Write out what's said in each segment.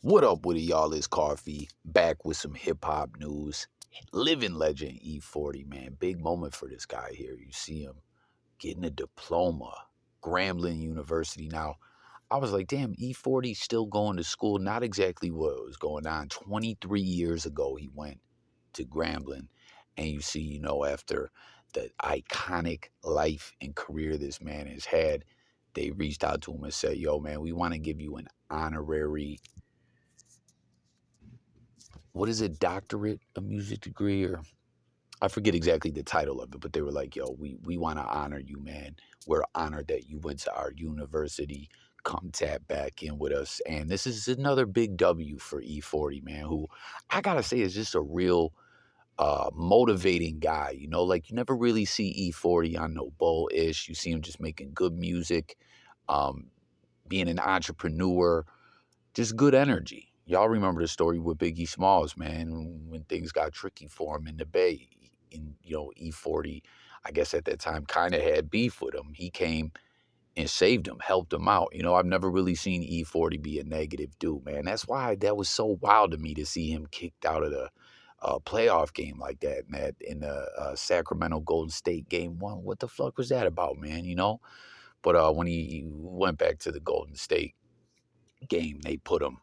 What up with it, y'all? It's Coffee back with some hip hop news. Living legend E40, man. Big moment for this guy here. You see him getting a diploma, Grambling University. Now, I was like, damn, E40 still going to school. Not exactly what was going on. 23 years ago, he went to Grambling. And you see, after the iconic life and career this man has had, they reached out to him and said, yo, man, we want to give you an honorary, what is it, doctorate, a music degree, or I forget exactly the title of it, but they were like, yo, we want to honor you, man. We're honored that you went to our university. Come tap back in with us. And this is another big W for E40, man, who I got to say is just a real motivating guy. Like you never really see E40 on no bull-ish. You see him just making good music, um, being an entrepreneur, just good energy. Y'all remember the story with Biggie Smalls, man, when things got tricky for him in the Bay. And, E40, I guess at that time, kind of had beef with him. He came and saved him, helped him out. I've never really seen E40 be a negative dude, man. That's why that was so wild to me to see him kicked out of the playoff game like that, in the Sacramento Golden State game one. What the fuck was that about, man, But when he went back to the Golden State game, they put him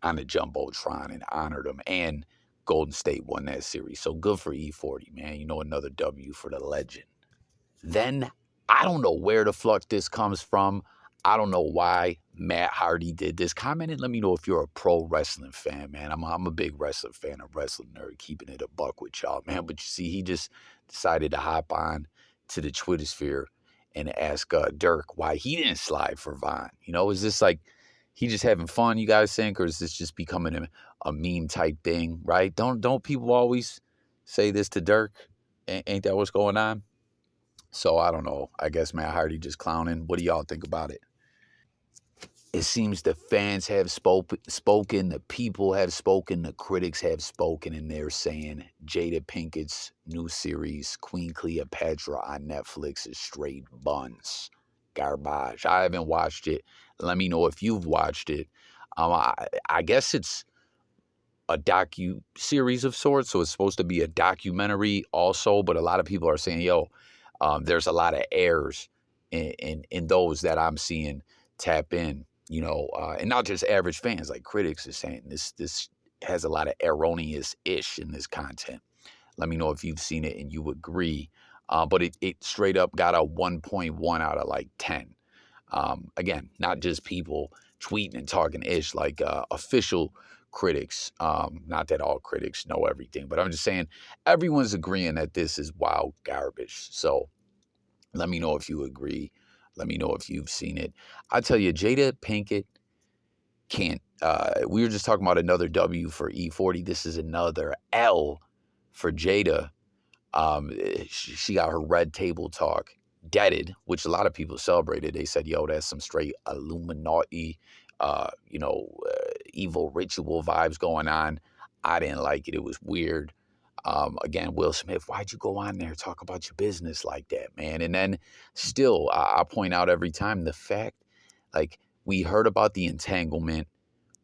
on the Jumbotron and honored him, and Golden State won that series. So good for E40, man. Another W for the legend. Then, I don't know where the fuck this comes from. I don't know why Matt Hardy did this. Comment and let me know if you're a pro wrestling fan, man. I'm a big wrestling fan, a wrestling nerd, keeping it a buck with y'all, man. But you see, he just decided to hop on to the Twitter sphere and ask Durk why he didn't slide for Von. Is this like he just having fun, you guys think, or is this just becoming a meme type thing, right? Don't people always say this to Durk? Ain't that what's going on? So I don't know. I guess Matt Hardy just clowning. What do y'all think about it? It seems the fans have spoken, the people have spoken, the critics have spoken, and they're saying Jada Pinkett's new series, Queen Cleopatra, on Netflix is straight buns. Garbage. I haven't watched it. Let me know if you've watched it. I guess it's a docu-series of sorts, so it's supposed to be a documentary also, but a lot of people are saying, yo, there's a lot of errors in those that I'm seeing tap in, and not just average fans, like critics are saying this has a lot of erroneous-ish in this content. Let me know if you've seen it and you agree. But it straight up got a 1.1 out of like 10. Again, not just people tweeting and talking ish, like official critics. Not that all critics know everything, but I'm just saying everyone's agreeing that this is wild garbage. So let me know if you agree. Let me know if you've seen it. I tell you, Jada Pinkett can't. We were just talking about another W for E40. This is another L for Jada. She got her red table talk deaded, which a lot of people celebrated. They said, yo, that's some straight Illuminati, evil ritual vibes going on. I didn't like it. It was weird. Again, Will Smith, why'd you go on there talk about your business like that, man? And then still, I point out every time the fact, like, we heard about the entanglement,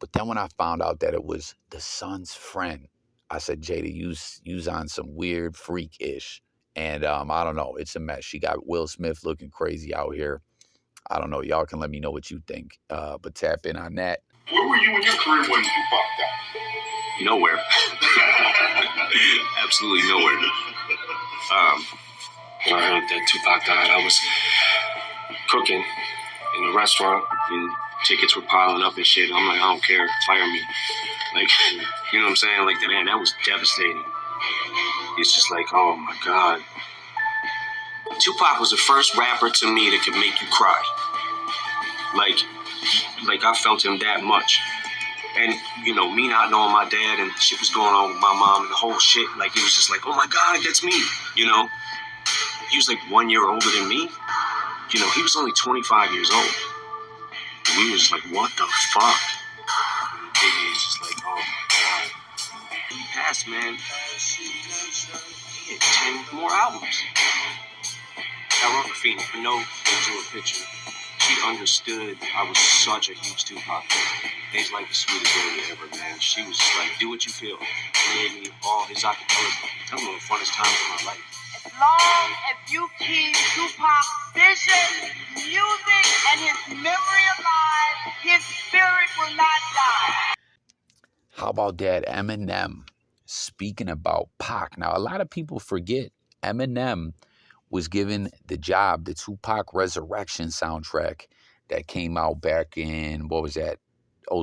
but then when I found out that it was the son's friend, I said, Jada, you's on some weird freak-ish. And I don't know. It's a mess. She got Will Smith looking crazy out here. I don't know. Y'all can let me know what you think. But tap in on that. Where were you in your career when Tupac died? Nowhere. Absolutely nowhere. When I heard that Tupac died, I was cooking in a restaurant and tickets were piling up and shit. I'm like, I don't care. Fire me. Like, you know what I'm saying? Like, man, that was devastating. It's just like, oh my God. Tupac was the first rapper to me that could make you cry. Like I felt him that much. And, me not knowing my dad and shit was going on with my mom and the whole shit, like, it was just like, oh my God, that's me, He was like 1 year older than me. He was only 25 years old. And we was like, what the fuck? And Biggie is just like, oh my God. He passed, man. He had 10 more albums. Eminem Afeni, for no visual picture, she understood I was such a huge Tupac fan. It's like the sweetest lady ever, man. She was just like, do what you feel. He gave me all his acapellas. That was one of the funnest times of my life. As long as you keep Tupac's vision, music, and his memory alive, his spirit will not die. How about that? Eminem speaking about Pac. Now, a lot of people forget Eminem was given the job, the Tupac Resurrection soundtrack that came out back in, what was that,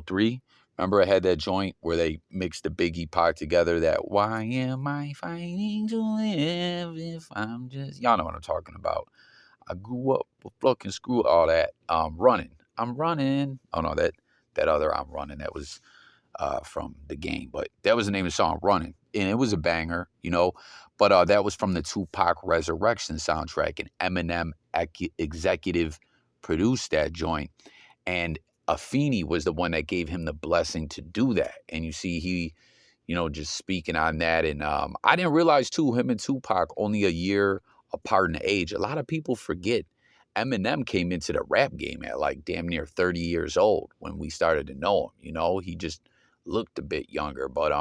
03? Remember I had that joint where they mixed the Biggie Pac together, that why am I fighting to live if I'm just, y'all know what I'm talking about. I grew up with fucking screw all that. Running. I'm running. Oh no, that other I'm running, that was from the game, but that was the name of the song, Running, and it was a banger, you know. But that was from the Tupac Resurrection soundtrack, and Eminem executive produced that joint, and Afeni was the one that gave him the blessing to do that. And you see, he, you know, just speaking on that, and I didn't realize too, him and Tupac only a year apart in age. A lot of people forget Eminem came into the rap game at like damn near 30 years old when we started to know him. You know, he just looked a bit younger, but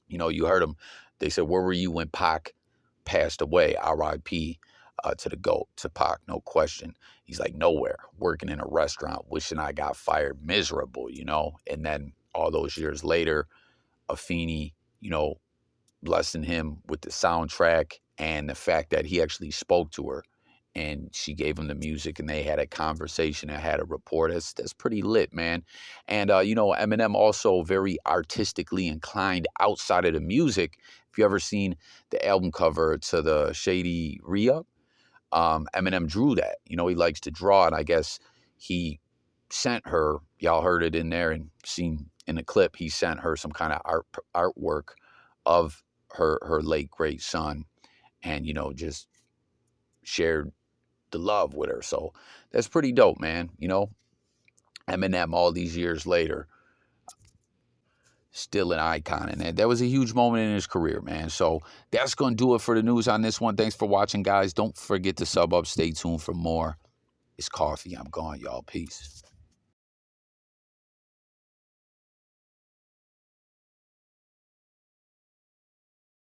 you know, you heard him. They said, "Where were you when Pac passed away?" R.I.P. To the GOAT, to Pac, no question. He's like, nowhere, working in a restaurant, wishing I got fired, miserable, you know. And then all those years later, Afeni, you know, blessing him with the soundtrack and the fact that he actually spoke to her and she gave him the music and they had a conversation and had a rapport. That's pretty lit, man. And, you know, Eminem also very artistically inclined outside of the music. If you ever seen the album cover to the Shady Re-Up, Eminem drew that. You know, he likes to draw, and I guess he sent her, y'all heard it in there and seen in the clip, he sent her some kind of artwork of her late great son, and, you know, just shared the love with her. So that's pretty dope, man. You know, Eminem all these years later, still an icon, and that was a huge moment in his career, man. So that's going to do it for the news on this one. Thanks for watching, guys. Don't forget to sub up. Stay tuned for more. It's coffee. I'm gone, y'all. Peace.